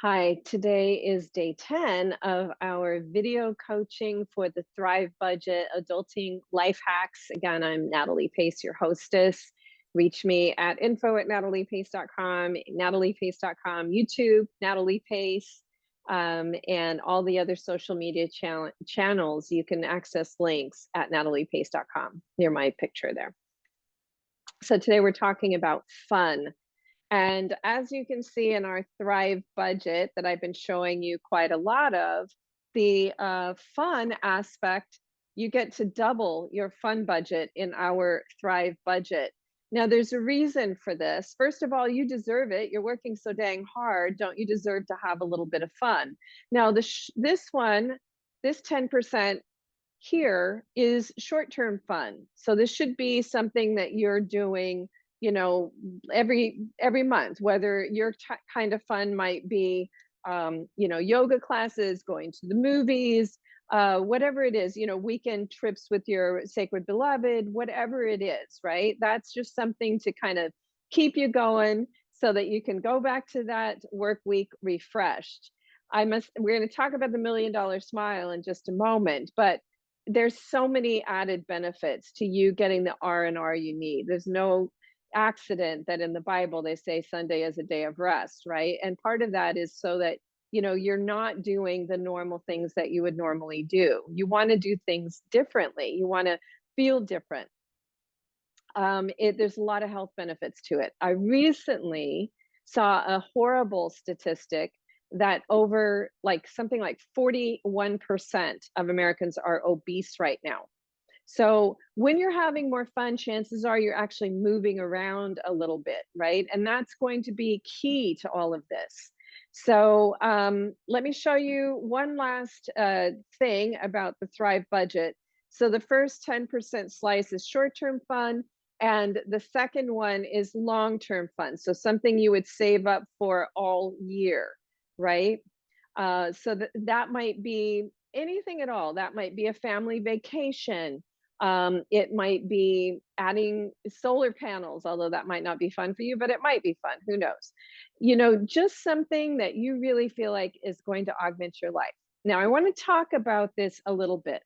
Hi, today is day 10 of our video coaching for the Thrive Budget Adulting Life Hacks. Again, I'm Natalie Pace, your hostess. Reach me at info@nataliepace.com, nataliepace.com, YouTube, Natalie Pace, and all the other social media channels. You can access links at nataliepace.com near my picture there. So today we're talking about fun. And as you can see in our Thrive budget that I've been showing you quite a lot of, the fun aspect, you get to double your fun budget in our Thrive budget. Now, there's a reason for this. First of all, you deserve it. You're working so dang hard. Don't you deserve to have a little bit of fun? Now, this 10% here is short-term fun. So this should be something that you're doing, you know, every month, whether your kind of fun might be, yoga classes, going to the movies, whatever it is, weekend trips with your sacred beloved, whatever it is, right? That's just something to kind of keep you going so that you can go back to that work week refreshed. We're going to talk about the $1 million smile in just a moment, but there's so many added benefits to you getting the R&R you need. There's no accident that in the Bible they say Sunday is a day of rest, right? And part of that is so that you're not doing the normal things that you would normally do. You want to do things differently. You want to feel different. There's a lot of health benefits to it. I recently saw a horrible statistic that over something like 41% of Americans are obese right now. So when you're having more fun, chances are you're actually moving around a little bit, right? And that's going to be key to all of this. So let me show you one last thing about the Thrive budget. So the first 10% slice is short-term fun, and the second one is long-term fun. So something you would save up for all year, right? So that might be anything at all. That might be a family vacation. It might be adding solar panels, although that might not be fun for you, but it might be fun. Who knows? Just something that you really feel like is going to augment your life. Now, I want to talk about this a little bit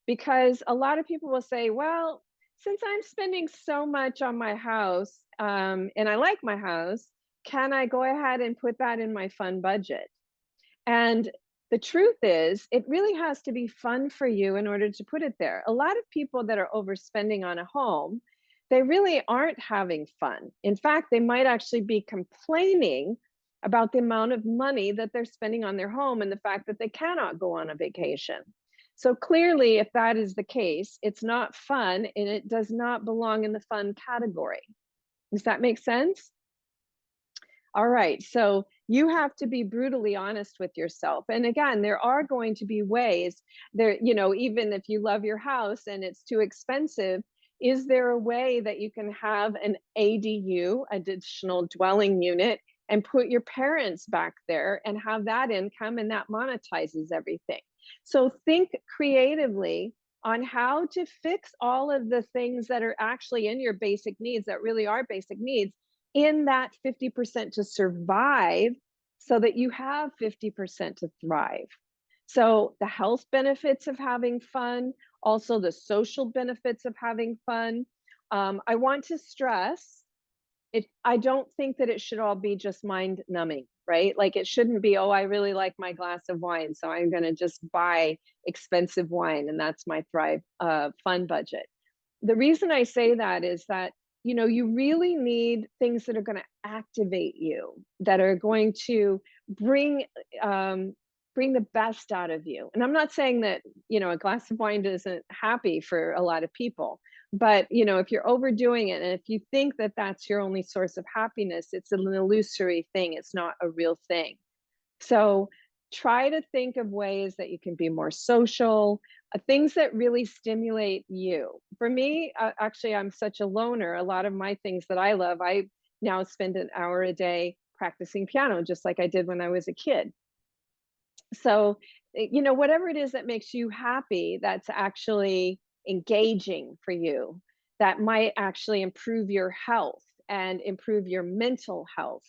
because a lot of people will say, well, since I'm spending so much on my house and I like my house, can I go ahead and put that in my fun budget? And the truth is, it really has to be fun for you in order to put it there. A lot of people that are overspending on a home, they really aren't having fun. In fact, they might actually be complaining about the amount of money that they're spending on their home and the fact that they cannot go on a vacation. So clearly, if that is the case, it's not fun and it does not belong in the fun category. Does that make sense? All right. So you have to be brutally honest with yourself. And again, there are going to be ways there, even if you love your house and it's too expensive, is there a way that you can have an ADU, additional dwelling unit, and put your parents back there and have that income and that monetizes everything? So think creatively on how to fix all of the things that are actually in your basic needs that really are basic needs in that 50% to survive so that you have 50% to thrive. So the health benefits of having fun, also the social benefits of having fun. I want to stress it. I don't think that it should all be just mind numbing, right? Like it shouldn't be, oh, I really like my glass of wine, so I'm going to just buy expensive wine and that's my Thrive fun budget. The reason I say that is that you really need things that are going to activate you, that are going to bring bring the best out of you. And I'm not saying that a glass of wine isn't happy for a lot of people, but if you're overdoing it and if you think that that's your only source of happiness, it's an illusory thing. It's not a real thing. So try to think of ways that you can be more social, things that really stimulate you. For me, actually, I'm such a loner. A lot of my things that I love, I now spend an hour a day practicing piano, just like I did when I was a kid. So, whatever it is that makes you happy, that's actually engaging for you, that might actually improve your health and improve your mental health.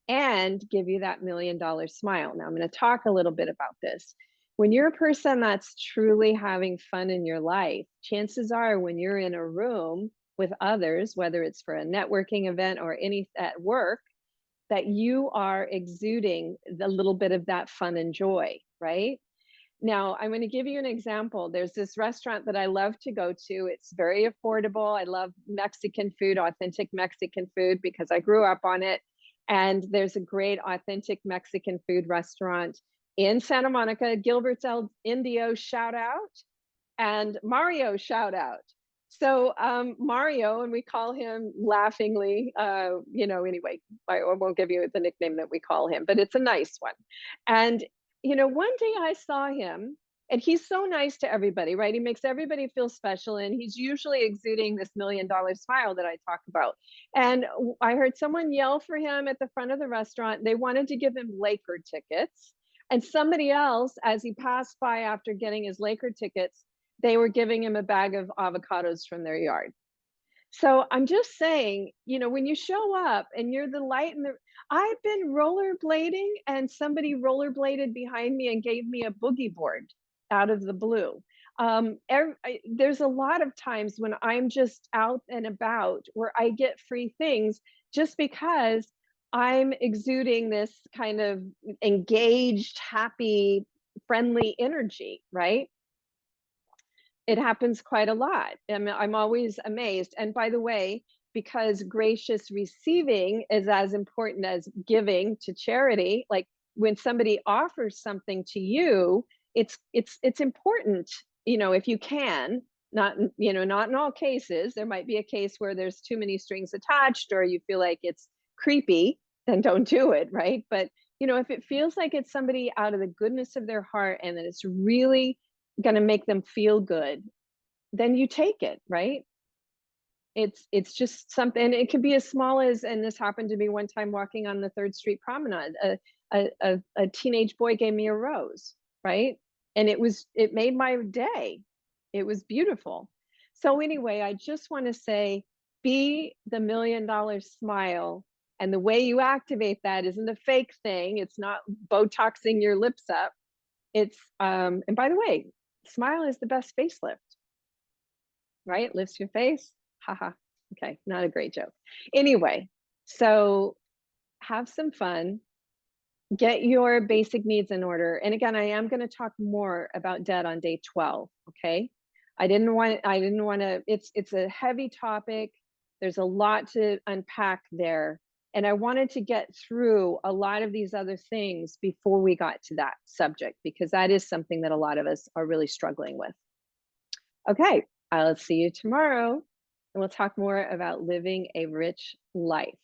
and give you that $1 million smile. Now, I'm going to talk a little bit about this. When you're a person that's truly having fun in your life, chances are when you're in a room with others, whether it's for a networking event or any at work, that you are exuding the little bit of that fun and joy, right? Now, I'm going to give you an example. There's this restaurant that I love to go to. It's very affordable. I love Mexican food, authentic Mexican food, because I grew up on it. And there's a great authentic Mexican food restaurant in Santa Monica. Gilbert's El Indio, shout out, and Mario, shout out. So Mario, and we call him laughingly, anyway, I won't give you the nickname that we call him, but it's a nice one. And one day I saw him, and he's so nice to everybody, right? He makes everybody feel special, and he's usually exuding this $1 million smile that I talk about. And I heard someone yell for him at the front of the restaurant. They wanted to give him Laker tickets. And somebody else, as he passed by after getting his Laker tickets, they were giving him a bag of avocados from their yard. So I'm just saying, when you show up and you're the light in the, I've been rollerblading and somebody rollerbladed behind me and gave me a boogie board out of the blue. There's a lot of times when I'm just out and about where I get free things just because I'm exuding this kind of engaged, happy, friendly energy, right? It happens quite a lot. I'm always amazed. And by the way, because gracious receiving is as important as giving to charity, like when somebody offers something to you, it's important, if you can, not in all cases. There might be a case where there's too many strings attached or you feel like it's creepy, then don't do it, right? But if it feels like it's somebody out of the goodness of their heart and that it's really going to make them feel good, then you take it, right? It's just something. It could be as small as, and this happened to me one time walking on the 3rd Street Promenade. A teenage boy gave me a rose, right? And it made my day. It was beautiful. So anyway, I just want to say, be the $1 million smile. And the way you activate that isn't a fake thing. It's not Botoxing your lips up. It's and by the way, smile is the best facelift, right? Lifts your face. Haha. Okay, not a great joke. Anyway, so have some fun, get your basic needs in order. And again, I am going to talk more about debt on day 12, okay? I didn't want to, it's a heavy topic. There's a lot to unpack there. And I wanted to get through a lot of these other things before we got to that subject, because that is something that a lot of us are really struggling with. Okay, I'll see you tomorrow, and we'll talk more about living a rich life.